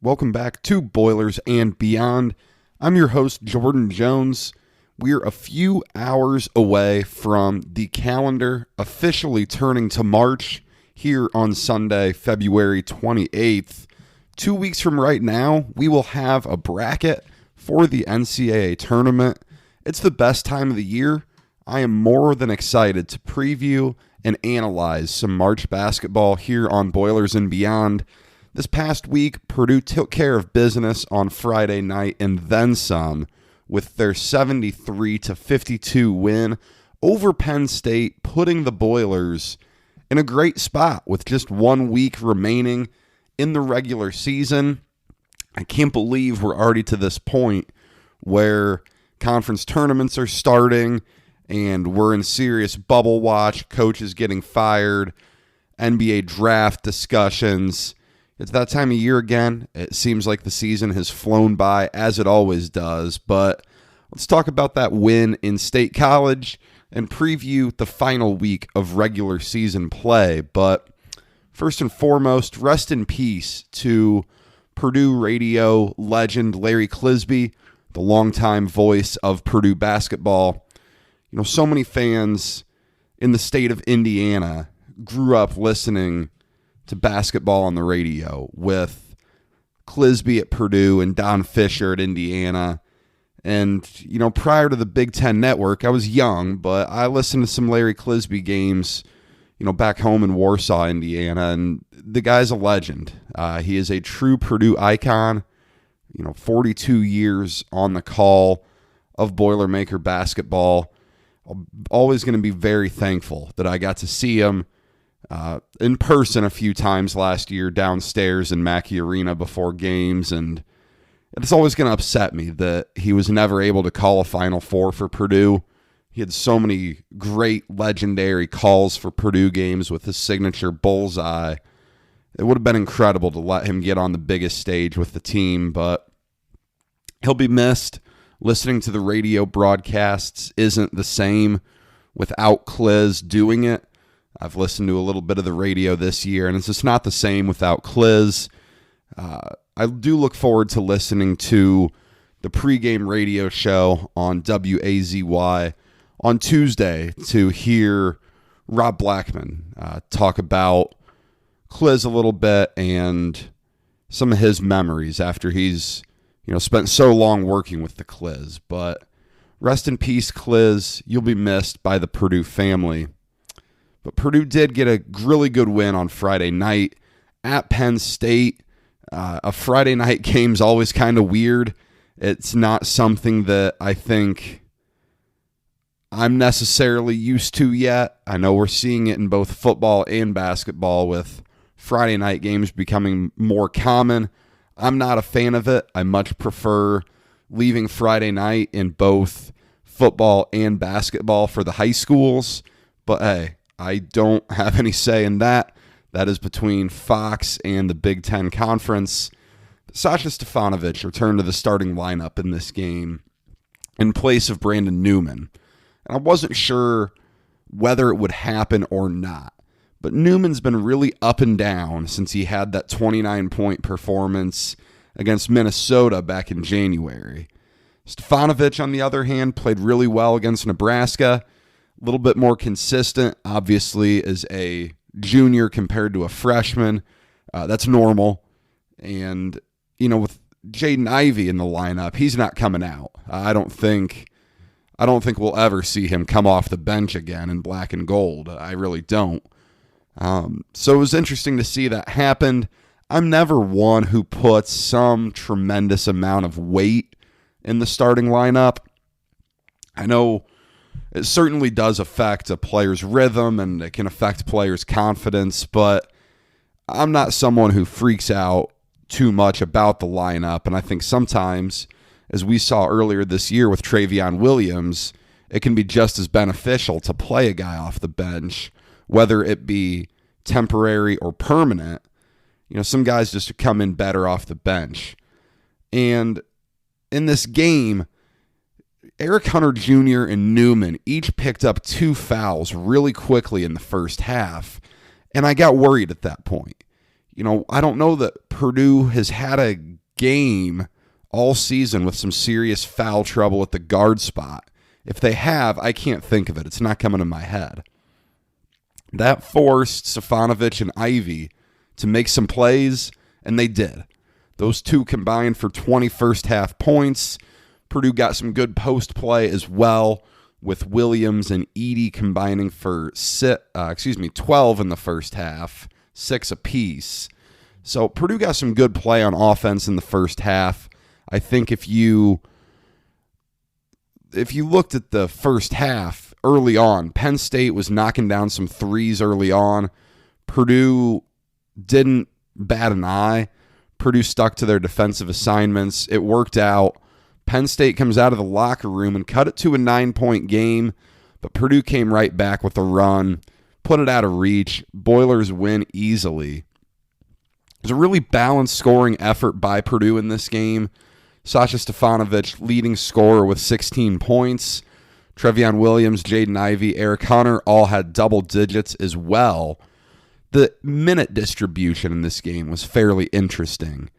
Welcome back to Boilers and Beyond. I'm your host, Jordan Jones. We're a few hours away from the calendar officially turning to March here on Sunday, February 28th. 2 weeks from right now, we will have a bracket for the NCAA tournament. It's the best time of the year. I am more than excited to preview and analyze some March basketball here on Boilers and Beyond. This past week, Purdue took care of business on Friday night and then some with their 73-52 win over Penn State, putting the Boilers in a great spot with just 1 week remaining in the regular season. I can't believe we're already to this point where conference tournaments are starting and we're in serious bubble watch, coaches getting fired, NBA draft discussions. It's that time of year again. It seems like the season has flown by, as it always does. But let's talk about that win in State College and preview the final week of regular season play. But first and foremost, rest in peace to Purdue radio legend Larry Clisby, the longtime voice of Purdue basketball. You know, so many fans in the state of Indiana grew up listening to basketball on the radio with Clisby at Purdue and Don Fisher at Indiana. And, you know, prior to the Big Ten Network, I was young, but I listened to some Larry Clisby games, you know, back home in Warsaw, Indiana, and the guy's a legend. He is a true Purdue icon, you know, 42 years on the call of Boilermaker basketball. I'm always going to be very thankful that I got to see him in person a few times last year downstairs in Mackey Arena before games, and it's always going to upset me that he was never able to call a Final Four for Purdue. He had so many great, legendary calls for Purdue games with his signature bullseye. It would have been incredible to let him get on the biggest stage with the team, but he'll be missed. Listening to the radio broadcasts isn't the same without Cliz doing it. I've listened to a little bit of the radio this year, and it's just not the same without Cliz. I do look forward to listening to the pregame radio show on WAZY on Tuesday to hear Rob Blackman talk about Cliz a little bit and some of his memories after he's, you know, spent so long working with the Cliz. But rest in peace, Cliz. You'll be missed by the Purdue family. But Purdue did get a really good win on Friday night at Penn State. A Friday night game's always kind of weird. It's not something that I think I'm necessarily used to yet. I know we're seeing it in both football and basketball with Friday night games becoming more common. I'm not a fan of it. I much prefer leaving Friday night in both football and basketball for the high schools. But hey, I don't have any say in that. That is between Fox and the Big Ten Conference. Sasha Stefanovic returned to the starting lineup in this game in place of Brandon Newman. And I wasn't sure whether it would happen or not. But Newman's been really up and down since he had that 29-point performance against Minnesota back in January. Stefanovic, on the other hand, played really well against Nebraska. A little bit more consistent, obviously, as a junior compared to a freshman. That's normal. And, you know, with Jaden Ivey in the lineup, he's not coming out. I don't think we'll ever see him come off the bench again in black and gold. I really don't. So it was interesting to see that happen. I'm never one who puts some tremendous amount of weight in the starting lineup. I know it certainly does affect a player's rhythm and it can affect players' confidence, but I'm not someone who freaks out too much about the lineup. And I think sometimes, as we saw earlier this year with Travion Williams, it can be just as beneficial to play a guy off the bench, whether it be temporary or permanent. You know, some guys just come in better off the bench. And in this game, Eric Hunter Jr. and Newman each picked up 2 fouls really quickly in the first half, and I got worried at that point. You know, I don't know that Purdue has had a game all season with some serious foul trouble at the guard spot? If they have, I can't think of it. It's not coming to my head. That forced Stefanovic and Ivey to make some plays, and they did. Those two combined for 20 first-half points. Purdue got some good post play as well, with Williams and Edey combining for 12 in the first half, 6 apiece. So Purdue got some good play on offense in the first half. I think if you looked at the first half early on, Penn State was knocking down some threes early on. Purdue didn't bat an eye. Purdue stuck to their defensive assignments. It worked out. Penn State comes out of the locker room and cut it to a 9-point game, but Purdue came right back with a run, put it out of reach. Boilers win easily. It was a really balanced scoring effort by Purdue in this game. Sasha Stefanovic, leading scorer with 16 points. Trevion Williams, Jaden Ivey, Eric Hunter all had double digits as well. The minute distribution in this game was fairly interesting.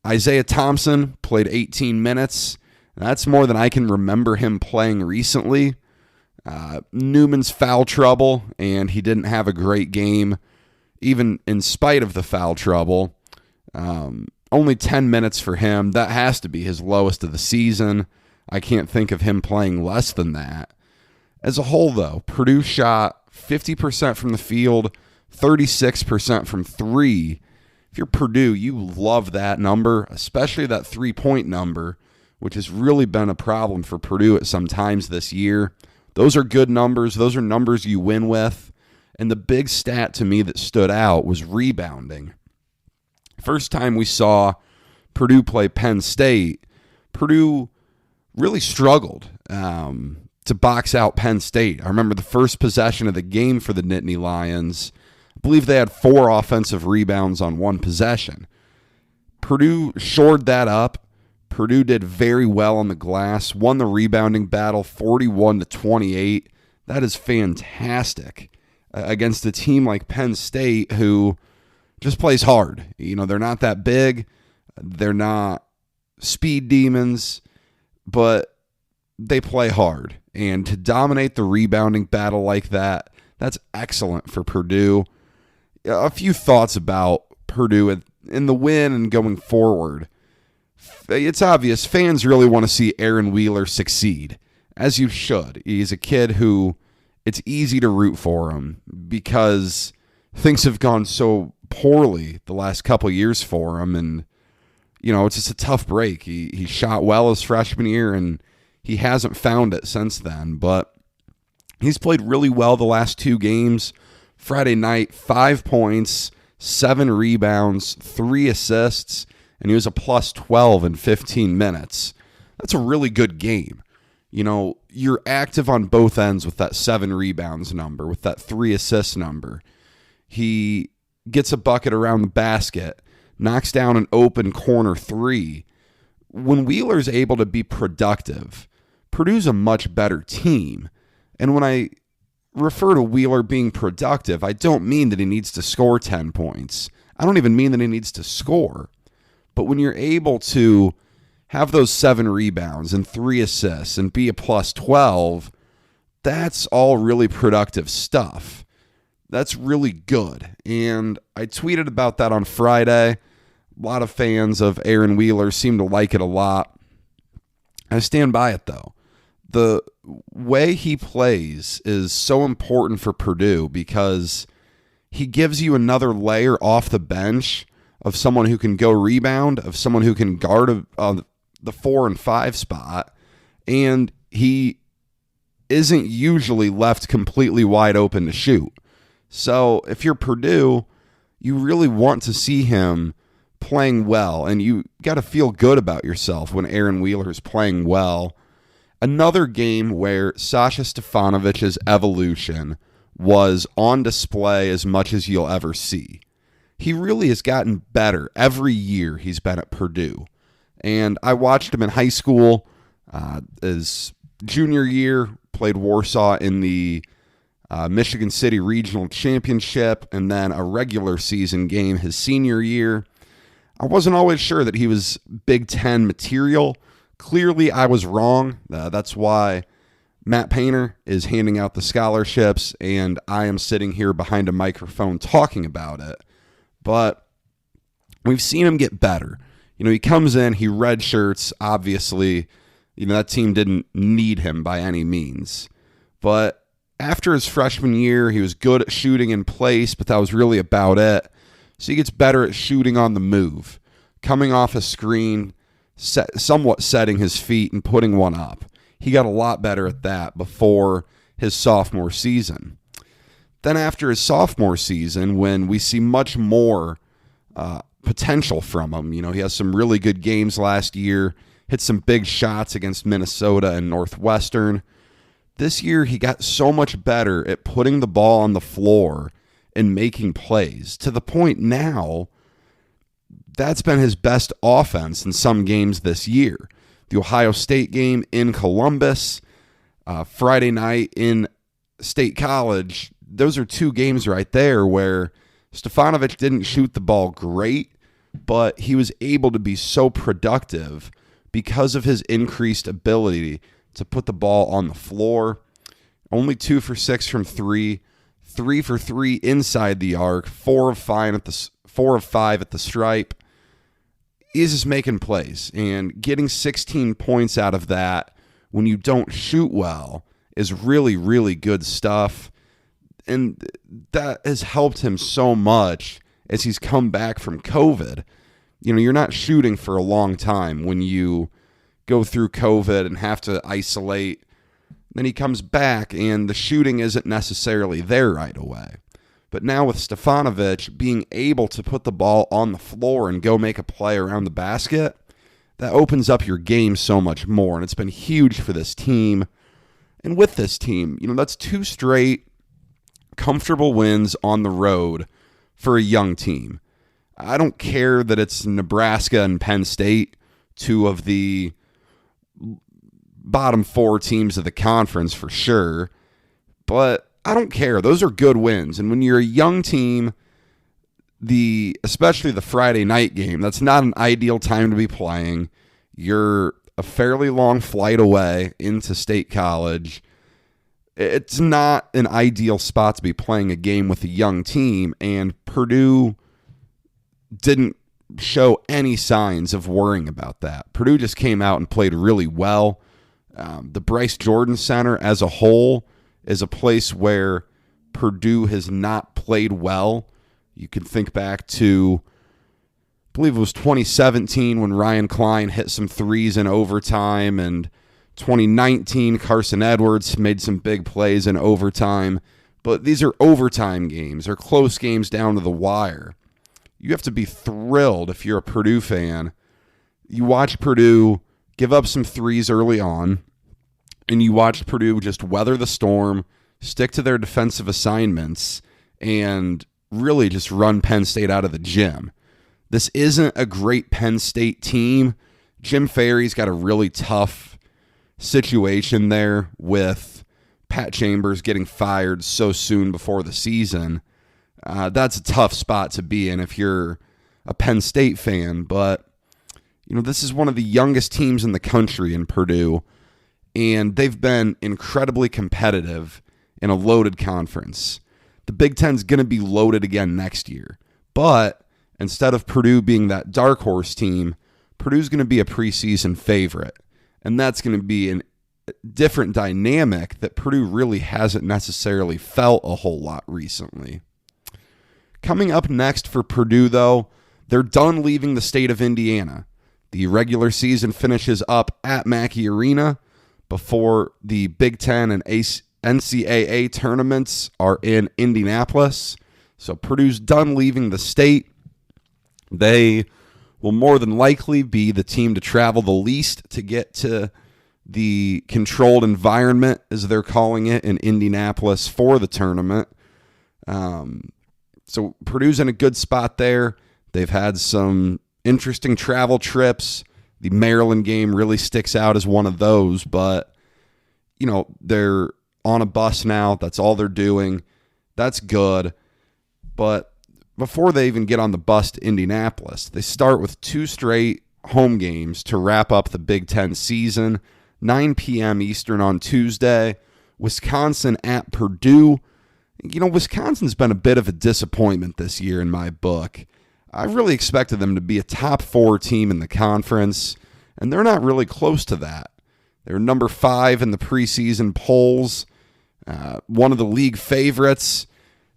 Isaiah Thompson played 18 minutes. That's more than I can remember him playing recently. Newman's foul trouble, and he didn't have a great game, even in spite of the foul trouble. Only 10 minutes for him. That has to be his lowest of the season. I can't think of him playing less than that. As a whole, though, Purdue shot 50% from the field, 36% from three. If you're Purdue, you love that number, especially that three-point number, which has really been a problem for Purdue at some times this year. Those are good numbers. Those are numbers you win with. And the big stat to me that stood out was rebounding. First time we saw Purdue play Penn State, Purdue really struggled to box out Penn State. I remember the first possession of the game for the Nittany Lions. I believe they had 4 offensive rebounds on one possession. Purdue shored that up. Purdue did very well on the glass, won the rebounding battle 41-28. That is fantastic against a team like Penn State who just plays hard. You know, they're not that big. They're not speed demons, but they play hard. And to dominate the rebounding battle like that, that's excellent for Purdue. A few thoughts about Purdue in the win and going forward. It's obvious fans really want to see Aaron Wheeler succeed, as you should. He's a kid who it's easy to root for him because things have gone so poorly the last couple years for him, and you know, it's just a tough break. He shot well his freshman year, and he hasn't found it since then, but he's played really well the last 2 games. Friday night, 5 points, 7 rebounds, 3 assists, and he was a plus 12 in 15 minutes. That's a really good game. You know, you're active on both ends with that 7 rebounds number, with that 3 assists number. He gets a bucket around the basket, knocks down an open corner 3. When Wheeler's able to be productive, Purdue's a much better team. And when I refer to Wheeler being productive, I don't mean that he needs to score 10 points. I don't even mean that he needs to score. But when you're able to have those 7 rebounds and 3 assists and be a plus 12, that's all really productive stuff. That's really good. And I tweeted about that on Friday. A lot of fans of Aaron Wheeler seem to like it a lot. I stand by it, though. The way he plays is so important for Purdue because he gives you another layer off the bench of someone who can go rebound, of someone who can guard the 4 and 5 spot, and he isn't usually left completely wide open to shoot. So if you're Purdue, you really want to see him playing well, and you got to feel good about yourself when Aaron Wheeler is playing well. Another game where Sasha Stefanovic's evolution was on display as much as you'll ever see. He really has gotten better every year he's been at Purdue. And I watched him in high school. His junior year, played Warsaw in the Michigan City Regional Championship, and then a regular season game his senior year. I wasn't always sure that he was Big Ten material. Clearly, I was wrong. That's why Matt Painter is handing out the scholarships, and I am sitting here behind a microphone talking about it. But we've seen him get better. He comes in, he redshirts, obviously. That team didn't need him by any means. But after his freshman year, he was good at shooting in place, but that was really about it. So he gets better at shooting on the move, coming off a screen, somewhat setting his feet and putting one up. He got a lot better at that before his sophomore season. Then after his sophomore season, when we see much more potential from him, he has some really good games last year, hit some big shots against Minnesota and Northwestern. This year, he got so much better at putting the ball on the floor and making plays, to the point now that's been his best offense in some games this year. The Ohio State game in Columbus, Friday night in State College, those are two games right there where Stefanovic didn't shoot the ball great, but he was able to be so productive because of his increased ability to put the ball on the floor. Only 2 for 6 from 3, 3 for 3 inside the arc, 4 of 5 at the stripe. He's just making plays, and getting 16 points out of that when you don't shoot well is really, really good stuff. And that has helped him so much as he's come back from COVID. You're not shooting for a long time when you go through COVID and have to isolate. Then he comes back, and the shooting isn't necessarily there right away. But now with Stefanovic being able to put the ball on the floor and go make a play around the basket, that opens up your game so much more. And it's been huge for this team. And with this team, that's 2 straight comfortable wins on the road for a young team. I don't care that it's Nebraska and Penn State, 2 of the bottom 4 teams of the conference for sure, but I don't care. Those are good wins. And when you're a young team, especially the Friday night game, that's not an ideal time to be playing. You're a fairly long flight away into State College. It's not an ideal spot to be playing a game with a young team, and Purdue didn't show any signs of worrying about that. Purdue just came out and played really well. The Bryce Jordan Center as a whole is a place where Purdue has not played well. You can think back to, I believe it was 2017 when Ryan Klein hit some threes in overtime, and 2019 Carson Edwards made some big plays in overtime. But these are overtime games or close games down to the wire. You have to be thrilled if you're a Purdue fan. You watch Purdue give up some threes early on, and you watch Purdue just weather the storm, stick to their defensive assignments, and really just run Penn State out of the gym. This isn't a great Penn State team. Jim Ferry's got a really tough situation there with Pat Chambers getting fired so soon before the season. That's a tough spot to be in if you're a Penn State fan, but this is one of the youngest teams in the country in Purdue, and they've been incredibly competitive in a loaded conference. The Big Ten's going to be loaded again next year, but instead of Purdue being that dark horse team, Purdue's going to be a preseason favorite, and that's going to be a different dynamic that Purdue really hasn't necessarily felt a whole lot recently. Coming up next for Purdue, though, they're done leaving the state of Indiana. The regular season finishes up at Mackey Arena before the Big Ten and NCAA tournaments are in Indianapolis. So Purdue's done leaving the state. They will more than likely be the team to travel the least to get to the controlled environment, as they're calling it, in Indianapolis for the tournament. So Purdue's in a good spot there. They've had some interesting travel trips. The Maryland game really sticks out as one of those, but, they're on a bus now. That's all they're doing. That's good. But before they even get on the bus to Indianapolis. They start with 2 straight home games to wrap up the Big Ten season. 9 p.m. Eastern on Tuesday. Wisconsin at Purdue. Wisconsin's been a bit of a disappointment this year in my book. I really expected them to be a top 4 team in the conference, and they're not really close to that. They're number 5 in the preseason polls, one of the league favorites.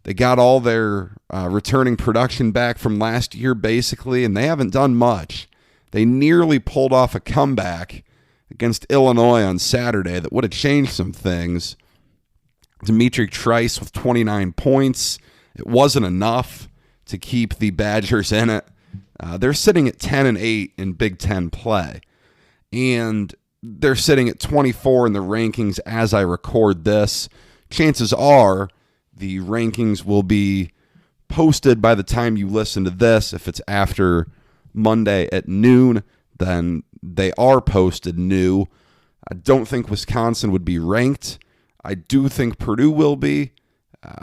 They got all their returning production back from last year, basically, and they haven't done much. They nearly pulled off a comeback against Illinois on Saturday that would have changed some things. Dimitri Trice with 29 points. It wasn't enough to keep the Badgers in it. They're sitting at 10-8 in Big Ten play, and they're sitting at 24 in the rankings as I record this. Chances are the rankings will be posted by the time you listen to this. If it's after Monday at noon, then they are posted new. I don't think Wisconsin would be ranked. I do think Purdue will be.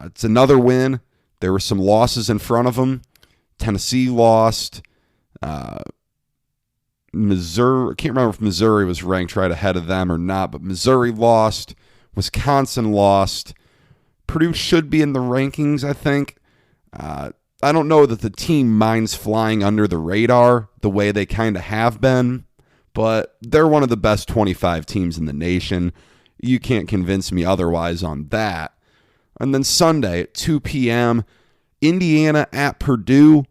It's another win. There were some losses in front of them. Tennessee lost. Missouri, I can't remember if Missouri was ranked right ahead of them or not, but Missouri lost. Wisconsin lost. Purdue should be in the rankings, I think. I don't know that the team minds flying under the radar the way they kind of have been, but they're one of the best 25 teams in the nation. You can't convince me otherwise on that. And then Sunday at 2 p.m., Indiana at Purdue.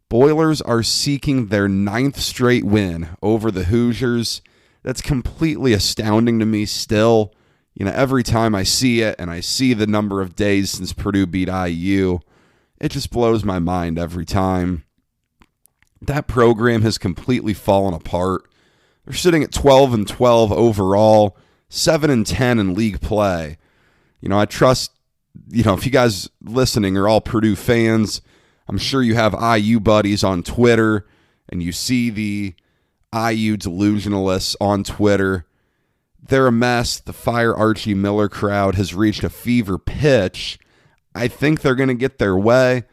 Boilers are seeking their 9th straight win over the Hoosiers. That's completely astounding to me still. Every time I see it and I see the number of days since Purdue beat IU, it just blows my mind every time. That program has completely fallen apart. They're sitting at 12-12 overall, 7-10 in league play. I trust, if you guys listening are all Purdue fans, I'm sure you have IU buddies on Twitter, and you see the IU delusionalists on Twitter. They're a mess. The Fire Archie Miller crowd has reached a fever pitch. I think they're going to get their way.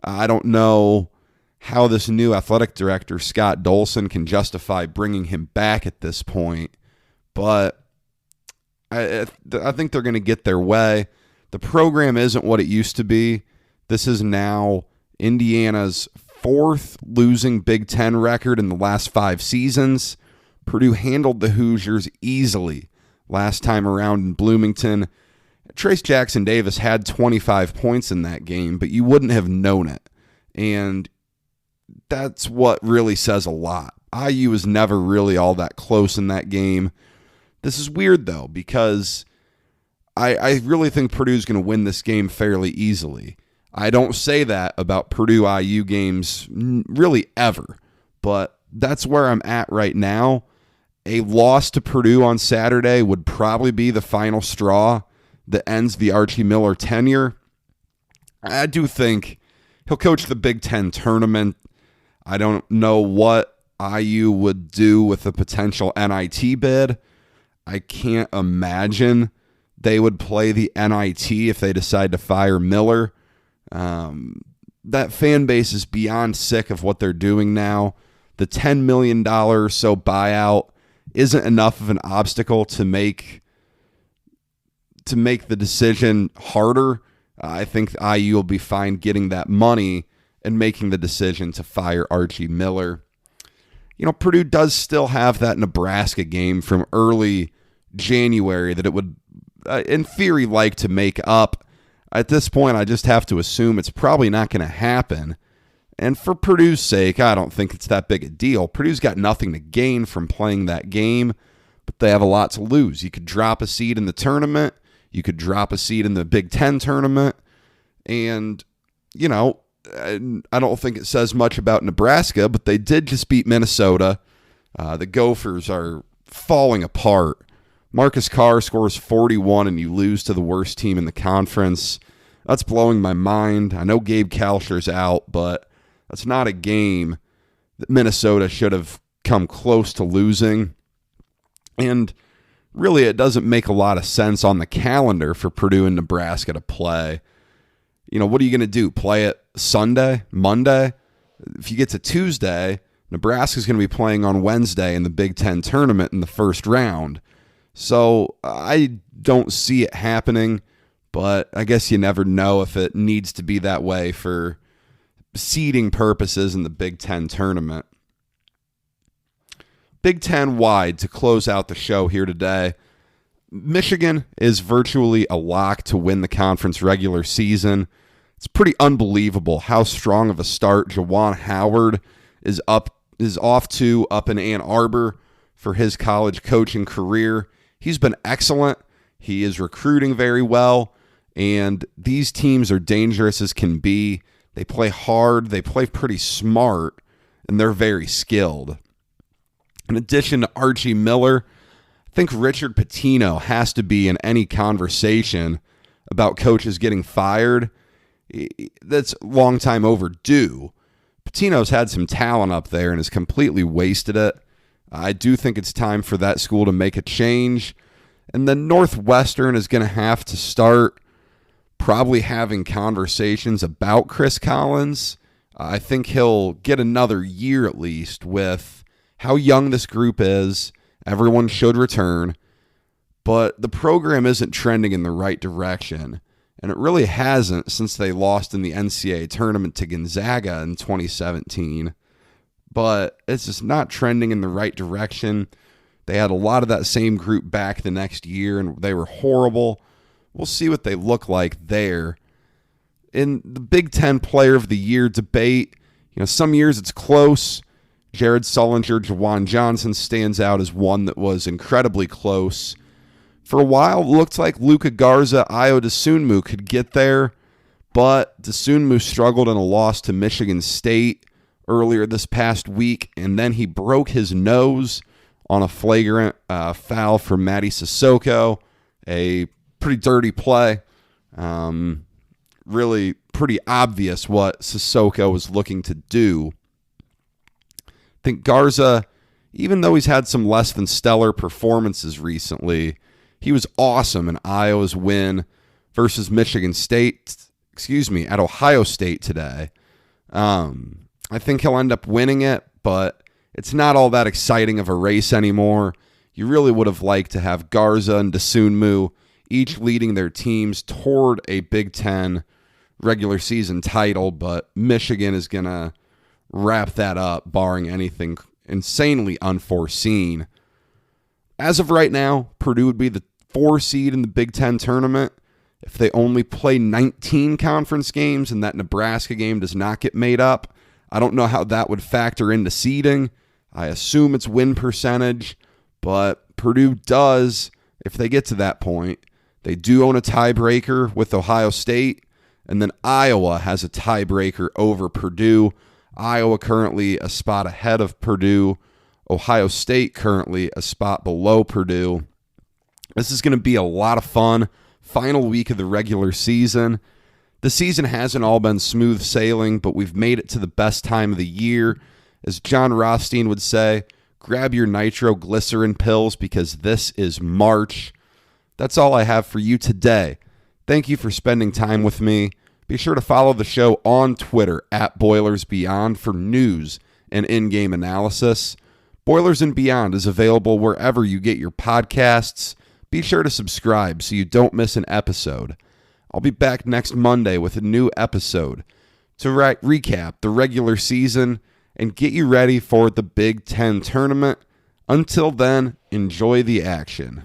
I don't know how this new athletic director, Scott Dolson, can justify bringing him back at this point, but I think they're going to get their way. The program isn't what it used to be. This is now Indiana's 4th losing Big Ten record in the last 5 seasons. Purdue handled the Hoosiers easily last time around in Bloomington. Trace Jackson-Davis had 25 points in that game, but you wouldn't have known it. And that's what really says a lot. IU was never really all that close in that game. This is weird, though, because I really think Purdue's going to win this game fairly easily. I don't say that about Purdue-IU games really ever, but that's where I'm at right now. A loss to Purdue on Saturday would probably be the final straw that ends the Archie Miller tenure. I do think he'll coach the Big Ten tournament. I don't know what IU would do with a potential NIT bid. I can't imagine they would play the NIT if they decide to fire Miller. That fan base is beyond sick of what they're doing now. The $10 million or so buyout isn't enough of an obstacle to make the decision harder. I think IU will be fine getting that money and making the decision to fire Archie Miller. Purdue does still have that Nebraska game from early January that it would, in theory, like to make up. At this point, I just have to assume it's probably not going to happen. And for Purdue's sake, I don't think it's that big a deal. Purdue's got nothing to gain from playing that game, but they have a lot to lose. You could drop a seed in the tournament. You could drop a seed in the Big Ten tournament. And, I don't think it says much about Nebraska, but they did just beat Minnesota. The Gophers are falling apart. Marcus Carr scores 41 and you lose to the worst team in the conference. That's blowing my mind. I know Gabe Kalsher's out, but that's not a game that Minnesota should have come close to losing. And really, it doesn't make a lot of sense on the calendar for Purdue and Nebraska to play. What are you going to do? Play it Sunday, Monday. If you get to Tuesday, Nebraska's going to be playing on Wednesday in the Big Ten tournament in the first round. So I don't see it happening, but I guess you never know if it needs to be that way for seeding purposes in the Big Ten tournament. Big Ten wide to close out the show here today. Michigan is virtually a lock to win the conference regular season. It's pretty unbelievable how strong of a start Juwan Howard is off to up in Ann Arbor for his college coaching career. He's been excellent. He is recruiting very well, and these teams are dangerous as can be. They play hard, they play pretty smart, and they're very skilled. In addition to Archie Miller, I think Richard Pitino has to be in any conversation about coaches getting fired. That's a long time overdue. Pitino's had some talent up there and has completely wasted it. I do think it's time for that school to make a change. And then Northwestern is going to have to start probably having conversations about Chris Collins. I think he'll get another year at least with how young this group is. Everyone should return. But the program isn't trending in the right direction. And it really hasn't since they lost in the NCAA tournament to Gonzaga in 2017. But it's just not trending in the right direction. They had a lot of that same group back the next year, and they were horrible. We'll see what they look like there. In the Big Ten Player of the Year debate, some years it's close. Jared Sullinger, Jawan Johnson stands out as one that was incredibly close. For a while, it looked like Luka Garza, Ayo Dosunmu could get there, but Dosunmu struggled in a loss to Michigan State earlier this past week, and then he broke his nose on a flagrant foul from Matty Sissoko, a pretty dirty play. Really pretty obvious what Sissoko was looking to do. I think Garza, even though he's had some less than stellar performances recently, he was awesome in Iowa's win versus Michigan State, at Ohio State today. I think he'll end up winning it, but it's not all that exciting of a race anymore. You really would have liked to have Garza and Dosunmu each leading their teams toward a Big Ten regular season title, but Michigan is going to wrap that up, barring anything insanely unforeseen. As of right now, Purdue would be the 4 seed in the Big Ten tournament if they only play 19 conference games and that Nebraska game does not get made up. I don't know how that would factor into seeding. I assume it's win percentage, but Purdue does, if they get to that point, they do own a tiebreaker with Ohio State, and then Iowa has a tiebreaker over Purdue. Iowa currently a spot ahead of Purdue. Ohio State currently a spot below Purdue. This is going to be a lot of fun. Final week of the regular season. The season hasn't all been smooth sailing, but we've made it to the best time of the year. As John Rothstein would say, grab your nitroglycerin pills because this is March. That's all I have for you today. Thank you for spending time with me. Be sure to follow the show on Twitter at Boilers Beyond for news and in-game analysis. Boilers and Beyond is available wherever you get your podcasts. Be sure to subscribe so you don't miss an episode. I'll be back next Monday with a new episode to recap the regular season and get you ready for the Big Ten tournament. Until then, enjoy the action.